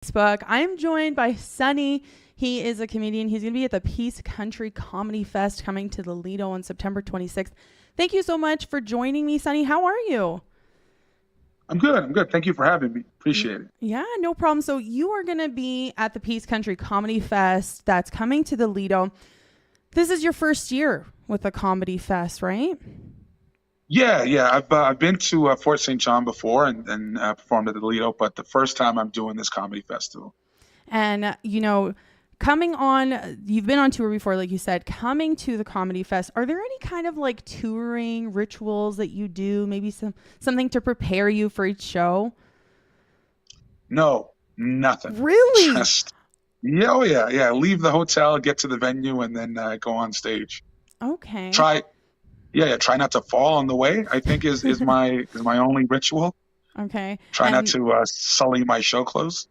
Facebook. I'm joined by Sunee. He is a comedian. He's going to be at the Peace Country Comedy Fest coming to the Lido on September 26th. Thank you so much for joining me, Sunee. How are you? I'm good. I'm good. Thank you for having me. Appreciate it. Yeah, no problem. So you are going to be at the Peace Country Comedy Fest that's coming to the Lido. This is your first year with the Comedy Fest, right? Yeah. I've been to Fort St. John before and performed at the Lido, but the first time I'm doing this comedy festival. And, coming on, you've been on tour before, like you said, coming to the Comedy Fest, are there any kind of like touring rituals that you do? Maybe something to prepare you for each show? No, nothing. Really? Just yeah. Leave the hotel, get to the venue, and then go on stage. Okay. Try, Try not to fall on the way. I think is my only ritual. Okay. Try not to sully my show clothes.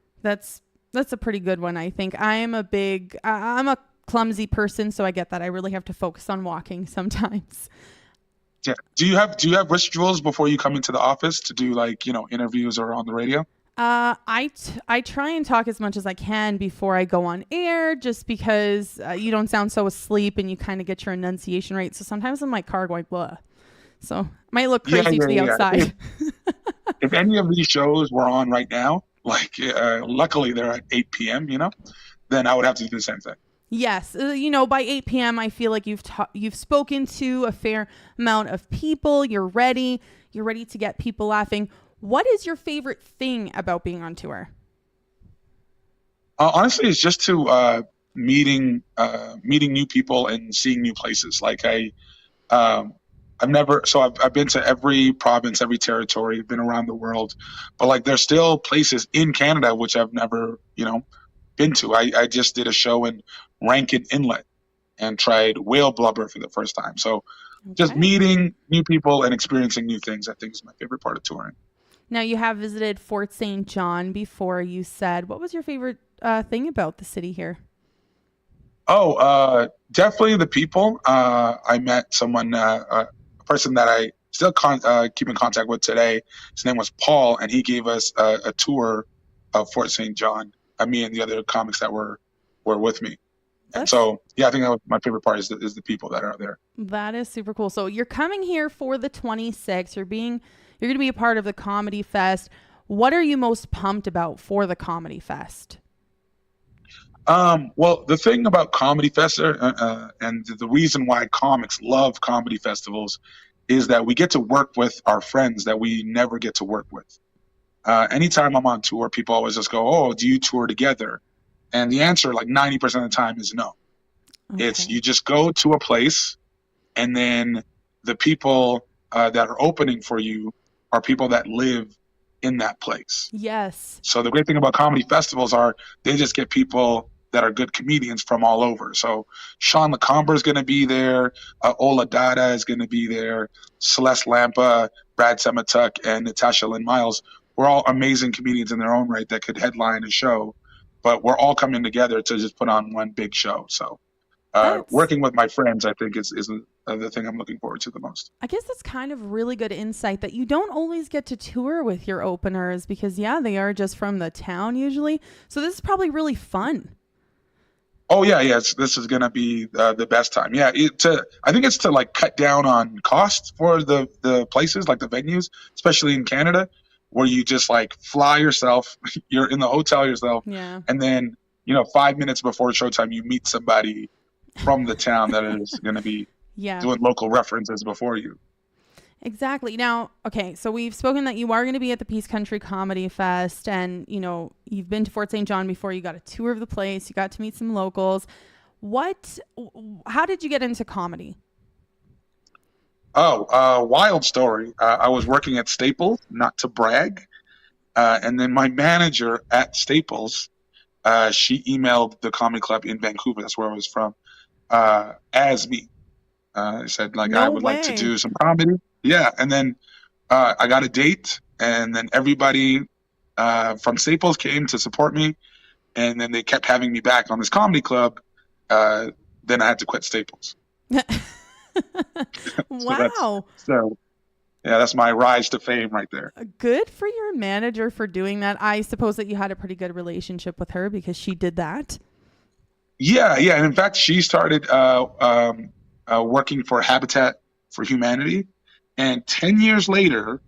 That's a pretty good one, I think. I'm a clumsy person, so I get that. I really have to focus on walking sometimes. Yeah. Do you have rituals before you come into the office to do interviews or on the radio? I try and talk as much as I can before I go on air, just because you don't sound so asleep and you kind of get your enunciation right. So sometimes in my car going, blah. So might look crazy to the outside. If any of these shows were on right now, luckily they're at 8 p.m., then I would have to do the same thing. Yes. By 8 p.m., I feel like you've spoken to a fair amount of people. You're ready. You're ready to get people laughing. What is your favorite thing about being on tour? Honestly, it's just to meeting new people and seeing new places. I've been to every province, every territory, been around the world, but there's still places in Canada which I've never, been to. I just did a show in Rankin Inlet and tried whale blubber for the first time. So just meeting new people and experiencing new things, I think, is my favorite part of touring. Now, you have visited Fort St. John before, you said. What was your favorite thing about the city here? Definitely the people. I met a person that I still keep in contact with today. His name was Paul, and he gave us a tour of Fort St. John. Me and the other comics that were with me. And so, I think that was my favorite part is the people that are there. That is super cool. So you're coming here for the 26th. You're going to be a part of the Comedy Fest. What are you most pumped about for the Comedy Fest? Well, the thing about Comedy Fest and the reason why comics love comedy festivals is that we get to work with our friends that we never get to work with. Anytime I'm on tour, people always just go, "Oh, do you tour together?" And the answer, 90% of the time, is no. Okay. It's you just go to a place, and then the people that are opening for you are people that live in that place. Yes. So the great thing about comedy festivals are they just get people that are good comedians from all over. So Sean LeComber is going to be there. Ola Dada is going to be there. Celeste Lampa, Brad Semituk, and Natasha Lynn Miles. We're all amazing comedians in their own right that could headline a show, but we're all coming together to just put on one big show. So working with my friends, I think, is the thing I'm looking forward to the most. I guess that's kind of really good insight that you don't always get to tour with your openers because, they are just from the town usually. So this is probably really fun. Oh, yeah. This is going to be the best time. Yeah, I think it's to cut down on costs for the places, the venues, especially in Canada, where you just fly yourself, you're in the hotel yourself, and then 5 minutes before showtime you meet somebody from the town that is going to be doing local references before you. Exactly. Now, okay, so we've spoken that you are going to be at the Peace Country Comedy Fest, and you've been to Fort St. John before. You got a tour of the place. You got to meet some locals. How did you get into comedy? Wild story. I was working at Staples, not to brag, and then my manager at Staples, she emailed the comedy club in Vancouver, that's where I was from, as me. Said I would like to do some comedy. Yeah, and then I got a date, and then everybody from Staples came to support me, and then they kept having me back on this comedy club. Then I had to quit Staples. Wow. So Yeah, that's my rise to fame right there. Good for your manager for doing that. I suppose that you had a pretty good relationship with her because she did that. Yeah, yeah. And in fact, she started working for Habitat for Humanity. And 10 years later,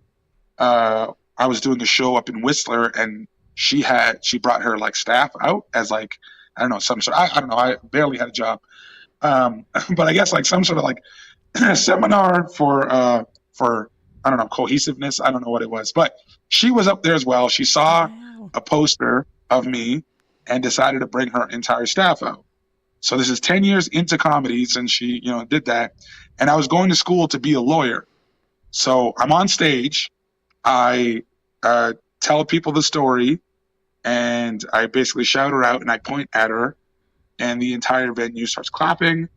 I was doing a show up in Whistler, and she brought her like staff out as like, I don't know, some sort. I don't know. I barely had a job, but I guess like some sort of like seminar for I don't know, cohesiveness. I don't know what it was, but she was up there as well. She saw Wow. a poster of me and decided to bring her entire staff out. So this is 10 years into comedy since she, did that. And I was going to school to be a lawyer. So I'm on stage. I tell people the story, and I basically shout her out and I point at her, and the entire venue starts clapping.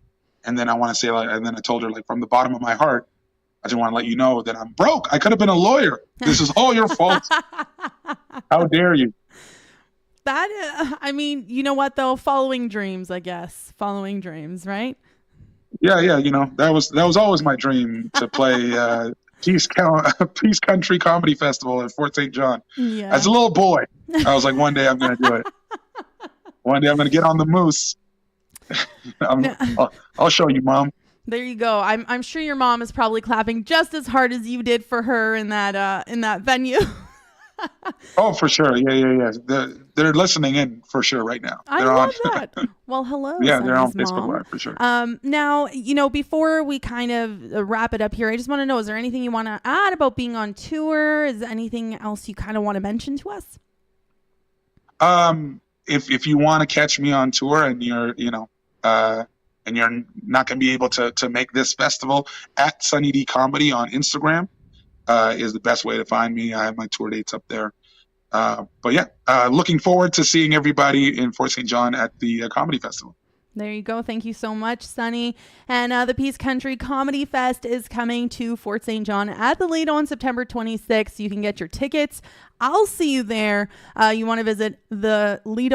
And then I want to say, like, and then I told her, like, from the bottom of my heart, I just want to let you know that I'm broke. I could have been a lawyer. This is all your fault. How dare you? I mean, you know what though? Following dreams, I guess. Following dreams, right? Yeah, yeah. That was always my dream to play Peace Country Comedy Festival at Fort St. John. Yeah. As a little boy, I was like, one day I'm going to do it. One day I'm going to get on the moose. I'll show you, Mom. There you go. I'm sure your mom is probably clapping just as hard as you did for her in that venue. Oh, for sure. Yeah. They're listening in for sure right now. I love that. Well, hello. Yeah, they're on Sunny's Facebook mom. Live for sure. Now, before we kind of wrap it up here, I just want to know, is there anything you want to add about being on tour? Is there anything else you kind of want to mention to us? If you want to catch me on tour and you're not going to be able to make this festival, at Sunny D Comedy on Instagram is the best way to find me. I have my tour dates up there. But yeah, looking forward to seeing everybody in Fort St. John at the Comedy Festival. There you go. Thank you so much, Sunny. And the Peace Country Comedy Fest is coming to Fort St. John at the Lido on September 26th. You can get your tickets. I'll see you there. You want to visit the Lido.